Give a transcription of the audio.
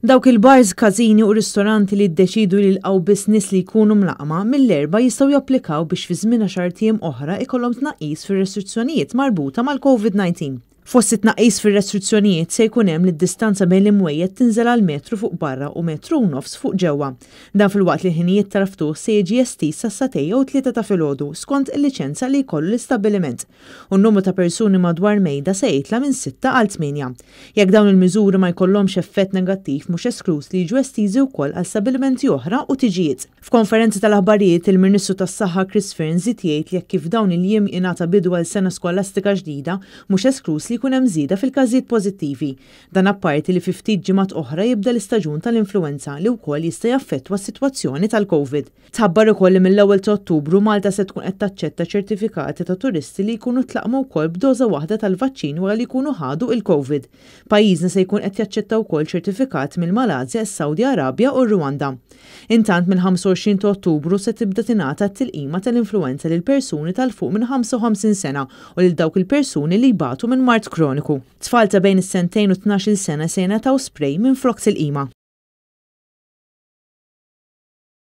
Dawk il-bars, kazini u ristoranti li ddeċidu li l-qaw business li jkunu mlaqma mill-erba' jistgħu japplikaw biex fi żmien 10 ijiem oħra ikollhom tnaqqis fir-restrizzjonijiet marbuta mal-COVID-19. Fost it-tnaqqis fir-restrizzjonijiet se jkun hemm li d-distanza bejn l-imwejjed tinżel għal metru fuq barra u metru u nofs fuq ġewwa. Dan filwaqt li ħinijiet tal-ftuħ se jiġi estis sa satejja u 3 ta' filgħodu skont il-liċenza li jkollu l-istabbiliment. U n-numru ta' persuni madwar mejda se jitla minn 6 għal 8. Jekk dawn il-miżuri ma jkollhomx effett negattiv mhux esklus li jiġu estiżi wkoll għal stabbilimenti oħra u tiġijiet. F'konferenza tal-aħbarijiet il-Ministru tas-Saħħa Chris Fearns jgħid li jekk kif dawn il-jiem ingħata bidu għal sena skolastika ġdida mhux esklus li jkun hemm żieda fil-każijiet pożittivi. Dan apparti li fi ftit ġimgħat oħra jibda l-istaġun tal-influwenza li wkoll jista' jaffettwa s-sitwazzjoni tal-COVID. Tħabbar ukoll li mill-ewwel ta' Ottubru Malta se tkun qed taċċetta ċertifikati ta' turisti li jkunu tlaqmu wkoll b'doża waħda tal-vaċċin wara li jkunu ħadu il-COVID. Pajjiżna se jkun qed jaċċetta wkoll ċertifikati mill-Malasja, is-Sawdi Arabja u r-Rwanda. Intant mill-25 ta' Ottubru se tibda tingħata t-tilqima tal-influwenza lil persuni tal-fuq minn 55 sena u lil dawk il-persuni li jbatu minn mart kroniku. Tfal ta' bejn is-2 u 12 sena se jingħataw spray minn flok tilqima.